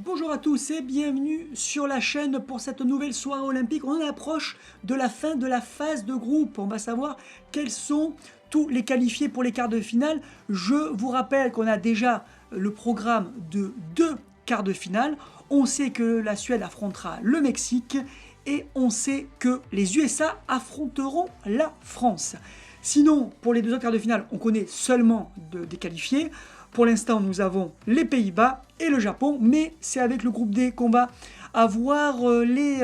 Bonjour à tous et bienvenue sur la chaîne pour cette nouvelle soirée olympique. On approche de la fin de la phase de groupe. On va savoir quels sont tous les qualifiés pour les quarts de finale. Je vous rappelle qu'on a déjà le programme de 2 quarts de finale. On sait que la Suède affrontera le Mexique et on sait que les USA affronteront la France. Sinon, pour les 2 autres quarts de finale, on connaît seulement des qualifiés. Pour l'instant, nous avons les Pays-Bas et le Japon, mais c'est avec le groupe D qu'on va avoir les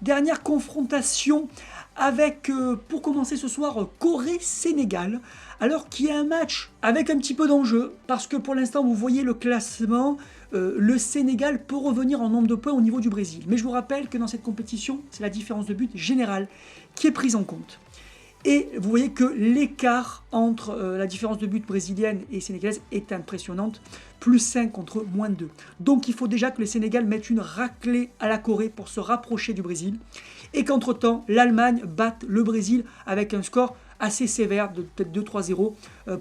dernières confrontations avec, pour commencer ce soir, Corée-Sénégal. Alors qu'il y a un match avec un petit peu d'enjeu, parce que pour l'instant, vous voyez le classement, le Sénégal peut revenir en nombre de points au niveau du Brésil. Mais je vous rappelle que dans cette compétition, c'est la différence de but générale qui est prise en compte. Et vous voyez que l'écart entre la différence de but brésilienne et sénégalaise est impressionnante. Plus 5 contre moins 2. Donc il faut déjà que le Sénégal mette une raclée à la Corée pour se rapprocher du Brésil. Et qu'entre-temps, l'Allemagne batte le Brésil avec un score assez sévère de peut-être 2-3-0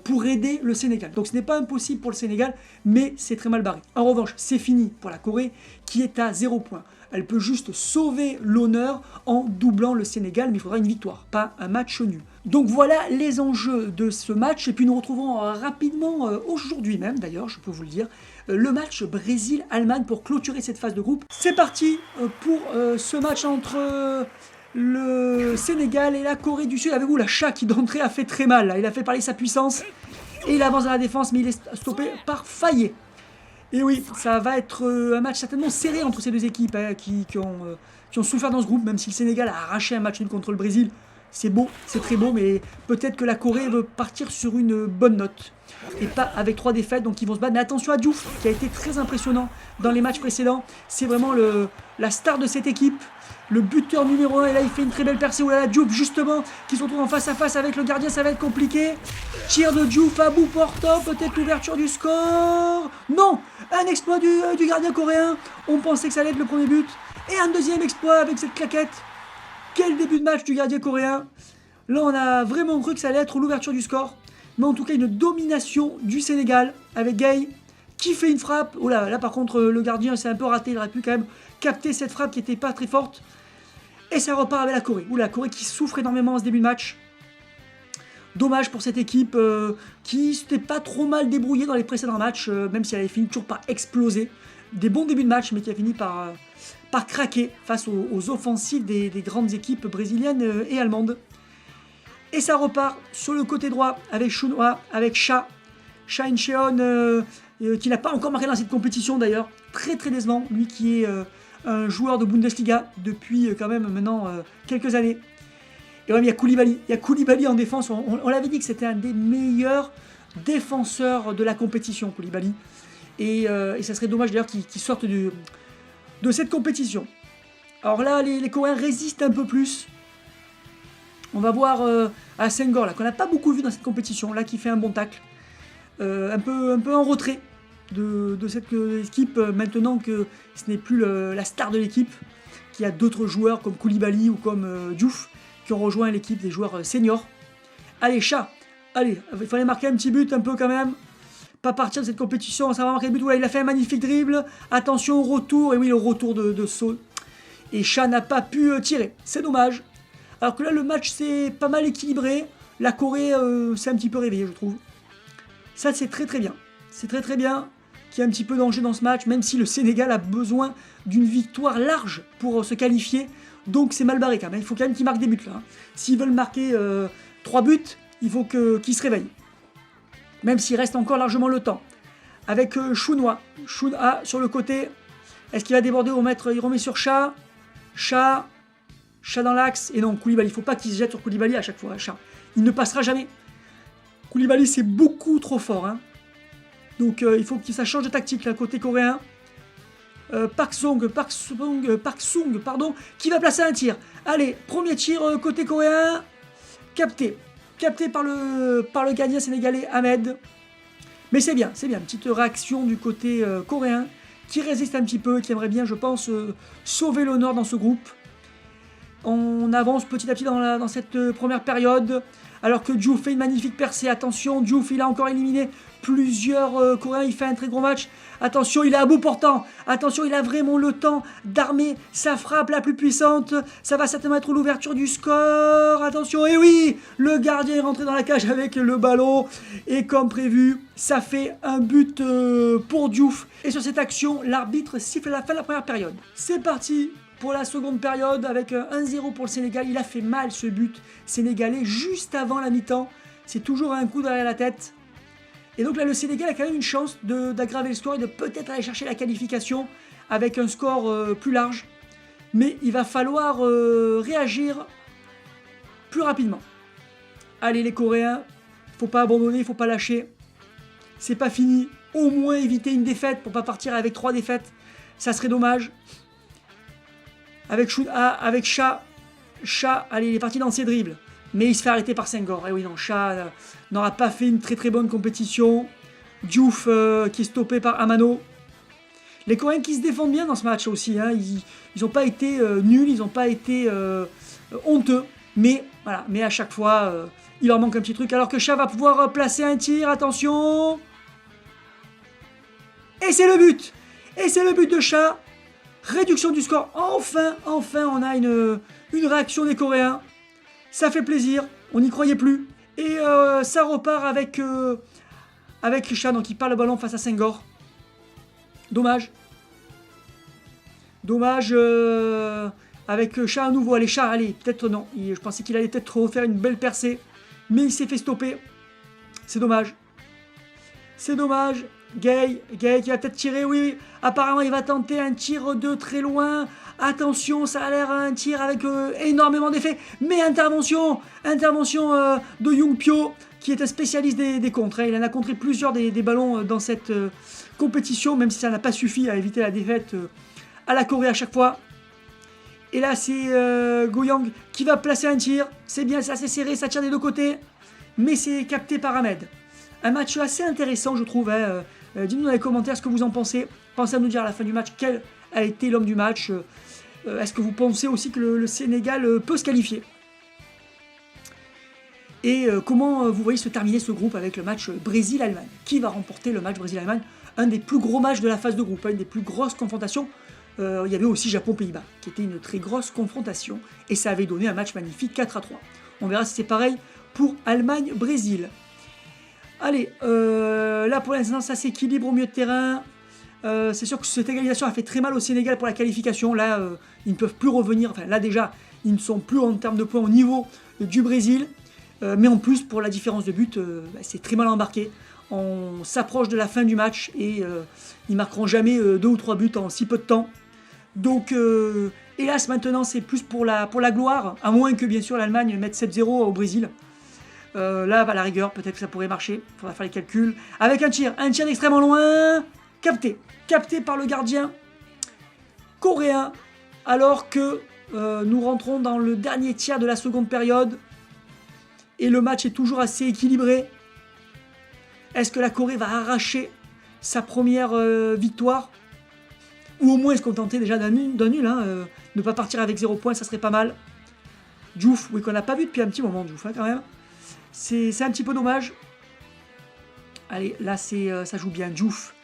pour aider le Sénégal. Donc ce n'est pas impossible pour le Sénégal, mais c'est très mal barré. En revanche, c'est fini pour la Corée qui est à 0 points. Elle peut juste sauver l'honneur en doublant le Sénégal, mais il faudra une victoire, pas un match nul. Donc voilà les enjeux de ce match, et puis nous retrouvons rapidement, aujourd'hui même d'ailleurs, je peux vous le dire, le match Brésil-Allemagne pour clôturer cette phase de groupe. C'est parti pour ce match entre le Sénégal et la Corée du Sud. Avez-vous la chat qui d'entrée a fait très mal, là. Il a fait parler sa puissance, et il avance dans la défense, mais il est stoppé par Faye. Et oui, ça va être un match certainement serré entre ces deux équipes qui ont souffert dans ce groupe, même si le Sénégal a arraché un match nul contre le Brésil. C'est beau, c'est très beau, mais peut-être que la Corée veut partir sur une bonne note. Et pas avec 3 défaites, donc ils vont se battre. Mais attention à Diouf, qui a été très impressionnant dans les matchs précédents. C'est vraiment la star de cette équipe. Le buteur numéro 1, et là il fait une très belle percée. Oulala, Diouf justement, qui se retrouve en face à face avec le gardien, ça va être compliqué. Tir de Diouf à bout portant, peut-être l'ouverture du score. Non, un exploit du gardien coréen. On pensait que ça allait être le premier but. Et un deuxième exploit avec cette claquette. Quel début de match du gardien coréen. Là on a vraiment cru que ça allait être l'ouverture du score. Mais en tout cas une domination du Sénégal avec Gay qui fait une frappe. Oh là, là par contre le gardien s'est un peu raté. Il aurait pu quand même capter cette frappe qui n'était pas très forte. Et ça repart avec la Corée. Ou la Corée qui souffre énormément en ce début de match. Dommage pour cette équipe qui s'était pas trop mal débrouillée dans les précédents matchs, même si elle avait fini toujours par exploser. Des bons débuts de match, mais qui a fini par craquer face aux offensives des grandes équipes brésiliennes et allemandes. Et ça repart sur le côté droit avec Chunhwa, avec Cha In-cheon, qui n'a pas encore marqué dans cette compétition d'ailleurs. Très très décevant, lui qui est un joueur de Bundesliga depuis quand même maintenant quelques années. Et même il y a Koulibaly. Il y a Koulibaly en défense. On l'avait dit que c'était un des meilleurs défenseurs de la compétition, Koulibaly. Et ça serait dommage d'ailleurs qu'il sorte de cette compétition. Alors là, les Coréens résistent un peu plus. On va voir à Senghor, là, qu'on n'a pas beaucoup vu dans cette compétition, là, qui fait un bon tacle. Un peu en retrait de cette équipe, maintenant que ce n'est plus la star de l'équipe, qu'il y a d'autres joueurs comme Koulibaly ou comme Diouf qui ont rejoint l'équipe des joueurs seniors. Allez, Cha, allez, il fallait marquer un petit but un peu quand même. Pas partir de cette compétition, ça va marquer le but. Ouais, il a fait un magnifique dribble. Attention au retour, et oui, le retour de saut. Et Cha n'a pas pu tirer, c'est dommage. Alors que là, le match c'est pas mal équilibré. La Corée s'est un petit peu réveillée, je trouve. Ça, c'est très très bien. C'est très très bien qu'il y ait un petit peu d'enjeu dans ce match, même si le Sénégal a besoin d'une victoire large pour se qualifier. Donc c'est mal barré quand même. Il faut quand même qu'ils marquent des buts là. Hein. S'ils veulent marquer 3 buts, il faut qu'ils se réveillent. Même s'il reste encore largement le temps. Avec Chunhwa. Chunhwa sur le côté. Est-ce qu'il va déborder au maître? Il remet sur Cha. Cha dans l'axe. Et non, Koulibaly. Il ne faut pas qu'il se jette sur Koulibaly à chaque fois. Cha. Il ne passera jamais. Koulibaly, c'est beaucoup trop fort. Hein. Donc il faut que ça change de tactique, là, côté coréen. Park Sung, qui va placer un tir. Allez, premier tir côté coréen. Capté par le gardien sénégalais Ahmed. Mais c'est bien. Petite réaction du côté coréen, qui résiste un petit peu, qui aimerait bien, je pense, sauver l'honneur dans ce groupe. On avance petit à petit dans cette première période. Alors que Diouf fait une magnifique percée. Attention, Diouf, il a encore éliminé plusieurs Coréens. Il fait un très gros match. Attention, il est à bout portant. Attention, il a vraiment le temps d'armer sa frappe la plus puissante. Ça va certainement être l'ouverture du score. Attention, et oui, le gardien est rentré dans la cage avec le ballon. Et comme prévu, ça fait un but pour Diouf. Et sur cette action, l'arbitre siffle la fin de la première période. C'est parti pour la seconde période avec 1-0 pour le Sénégal. Il a fait mal ce but sénégalais juste avant la mi-temps. C'est toujours un coup derrière la tête. Et donc là, le Sénégal a quand même une chance d'aggraver le score et de peut-être aller chercher la qualification avec un score plus large. Mais il va falloir réagir plus rapidement. Allez les Coréens, faut pas abandonner, faut pas lâcher. C'est pas fini. Au moins éviter une défaite pour pas partir avec 3 défaites. Ça serait dommage. Avec Cha, allez, il est parti dans ses dribbles. Mais il se fait arrêter par Senghor. Et oui, non, Cha n'aura pas fait une très très bonne compétition. Diouf qui est stoppé par Amano. Les Coréens qui se défendent bien dans ce match aussi. Hein. Ils n'ont pas été nuls, ils n'ont pas été honteux. Mais voilà, mais à chaque fois, il leur manque un petit truc. Alors que Cha va pouvoir placer un tir. Attention. Et c'est le but. Et c'est le but de Cha. Réduction du score, enfin on a une réaction des Coréens. Ça fait plaisir, on n'y croyait plus. Et ça repart avec Cha, donc il perd le ballon face à Senghor. Dommage. Avec Cha à nouveau, allez Cha, allez, peut-être non. Je pensais qu'il allait peut-être refaire une belle percée. Mais il s'est fait stopper. C'est dommage. Gay qui va peut-être tirer, oui. Apparemment, il va tenter un tir de très loin. Attention, ça a l'air un tir avec énormément d'effets. Mais intervention de Young Pyo, qui est un spécialiste des contres. Il en a contré plusieurs des ballons dans cette compétition, même si ça n'a pas suffi à éviter la défaite à la Corée à chaque fois. Et là, c'est Goyang qui va placer un tir. C'est bien, c'est assez serré, ça tire des deux côtés. Mais c'est capté par Ahmed. Un match assez intéressant, je trouve. Hein. Dites-nous dans les commentaires ce que vous en pensez. Pensez à nous dire à la fin du match quel a été l'homme du match. Est-ce que vous pensez aussi que le Sénégal peut se qualifier? Et comment vous voyez se terminer ce groupe avec le match Brésil-Allemagne? Qui va remporter le match Brésil-Allemagne? Un des plus gros matchs de la phase de groupe, une des plus grosses confrontations. Il y avait aussi Japon-Pays-Bas, qui était une très grosse confrontation. Et ça avait donné un match magnifique 4-3. On verra si c'est pareil pour Allemagne-Brésil. Allez, là pour l'instant ça s'équilibre au milieu de terrain. C'est sûr que cette égalisation a fait très mal au Sénégal pour la qualification. Là, ils ne peuvent plus revenir. Enfin, là déjà, ils ne sont plus en termes de points au niveau du Brésil. Mais en plus, pour la différence de but, c'est très mal embarqué. On s'approche de la fin du match et ils marqueront jamais 2 ou 3 buts en si peu de temps. Donc, hélas, maintenant, c'est plus pour la gloire. À moins que, bien sûr, l'Allemagne mette 7-0 au Brésil. Là, à la rigueur, peut-être que ça pourrait marcher. Il faudra faire les calculs. Avec un tir d'extrêmement loin. Capté par le gardien coréen. Alors que nous rentrons dans le dernier tiers de la seconde période. Et le match est toujours assez équilibré. Est-ce que la Corée va arracher sa première victoire? Ou au moins se contenter déjà d'un nul. Hein, ne pas partir avec 0 points, ça serait pas mal. Diouf, oui, qu'on n'a pas vu depuis un petit moment, Diouf, hein, quand même. C'est un petit peu dommage. Allez, là, ça joue bien. Diouf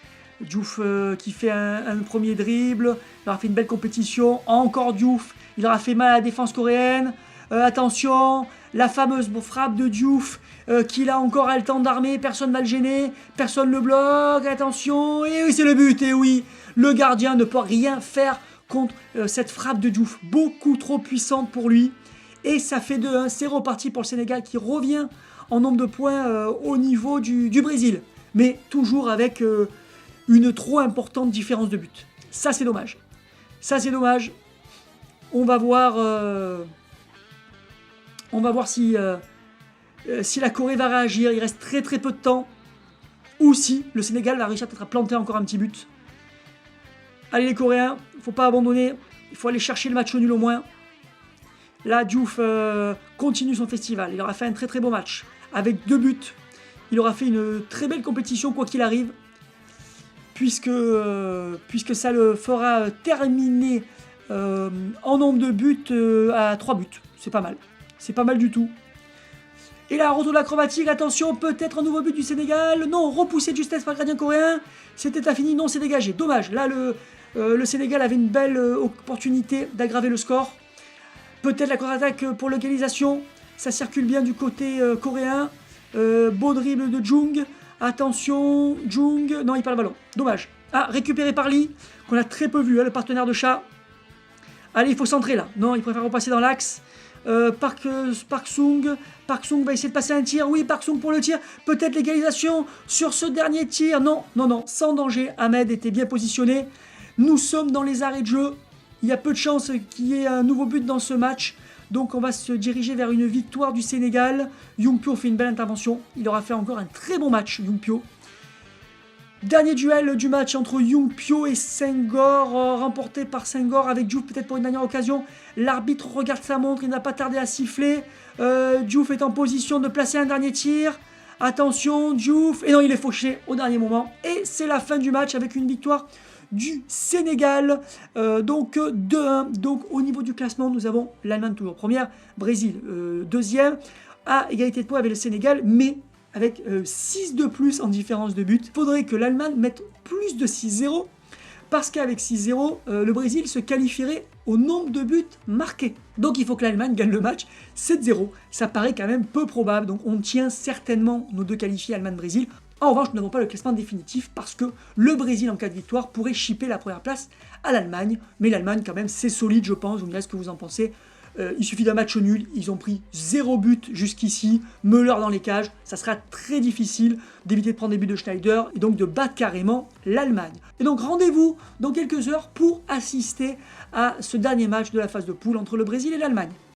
qui fait un premier dribble. Il aura fait une belle compétition. Encore Diouf. Il aura fait mal à la défense coréenne. Attention, la fameuse frappe de Diouf qu'il a encore le temps d'armer. Personne ne va le gêner. Personne ne le bloque. Attention. Et oui, c'est le but. Et oui, le gardien ne peut rien faire contre cette frappe de Diouf. Beaucoup trop puissante pour lui. Et ça fait 2-1, c'est reparti pour le Sénégal qui revient en nombre de points au niveau du Brésil. Mais toujours avec une trop importante différence de but. Ça c'est dommage. On va voir si la Corée va réagir. Il reste très très peu de temps. Ou si le Sénégal va réussir peut-être à planter encore un petit but. Allez les Coréens, il ne faut pas abandonner. Il faut aller chercher le match nul au moins. Là, Diouf continue son festival. Il aura fait un très très beau match avec 2 buts. Il aura fait une très belle compétition quoi qu'il arrive. Puisque ça le fera terminer en nombre de buts à 3 buts. C'est pas mal. C'est pas mal du tout. Et là, retour de l'acrobatique, attention, peut-être un nouveau but du Sénégal. Non, repoussé de justesse par le gardien coréen. C'était infini, non, c'est dégagé. Dommage, là, le Sénégal avait une belle opportunité d'aggraver le score. Peut-être la contre-attaque pour l'égalisation. Ça circule bien du côté coréen. Beau dribble de Jung. Attention, Jung. Non, il perd le ballon. Dommage. Ah, récupéré par Lee, qu'on a très peu vu, hein, le partenaire de Cha. Allez, il faut centrer là. Non, il préfère repasser dans l'axe. Park Sung va essayer de passer un tir. Oui, Park Sung pour le tir. Peut-être l'égalisation sur ce dernier tir. Non, non, non, sans danger. Ahmed était bien positionné. Nous sommes dans les arrêts de jeu. Il y a peu de chances qu'il y ait un nouveau but dans ce match. Donc on va se diriger vers une victoire du Sénégal. Young-pyo fait une belle intervention. Il aura fait encore un très bon match, Young-pyo. Dernier duel du match entre Young-pyo et Senghor, remporté par Senghor avec Diouf peut-être pour une dernière occasion. L'arbitre regarde sa montre, il n'a pas tardé à siffler. Diouf est en position de placer un dernier tir. Attention, Diouf. Et non, il est fauché au dernier moment. Et c'est la fin du match avec une victoire du Sénégal. Donc 2-1. Donc au niveau du classement, nous avons l'Allemagne toujours première, Brésil deuxième, à égalité de points avec le Sénégal, mais avec 6 de plus en différence de but. Il faudrait que l'Allemagne mette plus de 6-0, parce qu'avec 6-0, le Brésil se qualifierait au nombre de buts marqués. Donc il faut que l'Allemagne gagne le match 7-0. Ça paraît quand même peu probable, donc on tient certainement nos deux qualifiés Allemagne-Brésil. En revanche, nous n'avons pas le classement définitif parce que le Brésil, en cas de victoire, pourrait chipper la première place à l'Allemagne. Mais l'Allemagne, quand même, c'est solide, je pense. Vous me direz ce que vous en pensez. Il suffit d'un match nul. Ils ont pris 0 but jusqu'ici. Müller dans les cages. Ça sera très difficile d'éviter de prendre des buts de Schneider et donc de battre carrément l'Allemagne. Et donc, rendez-vous dans quelques heures pour assister à ce dernier match de la phase de poule entre le Brésil et l'Allemagne.